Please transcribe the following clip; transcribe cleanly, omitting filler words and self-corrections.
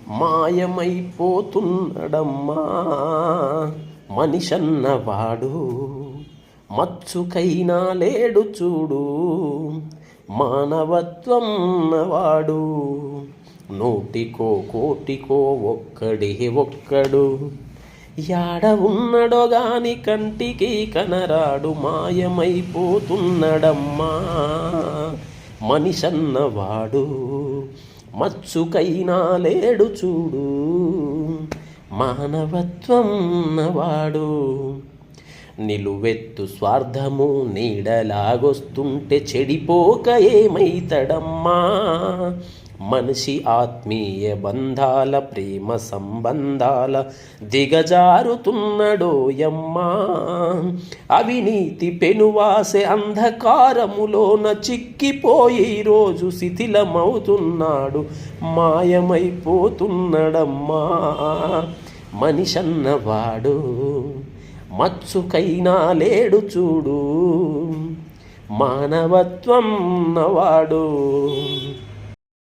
మాయమైపోతున్నడమ్మా మనిషన్నవాడు, మచ్చుకైనా లేడు చూడు మానవత్వం వాడు. నూటికో కోటికో ఒక్కడే ఒక్కడు, యాడ ఉన్నడో గాని కంటికి కనరాడు. మాయమైపోతున్నడమ్మా మనిషన్నవాడు, మచ్చుకైనా లేడు చూడు మానవత్వం వాడు. నిలువెత్తు స్వార్థము నీడలాగొస్తుంటే చెడిపోక ఏమైతడమ్మా. మనిషి ఆత్మీయ బంధాల ప్రేమ సంబంధాల దిగజారుతున్నడోయమ్మా. అవినీతి పెనువాసె అంధకారములోన చిక్కిపోయి రోజు శిథిలమవుతున్నాడు. మాయమైపోతున్నడమ్మా మనిషన్నవాడు, మచ్చుకైనా లేడు చూడు మానవత్వం వాడు.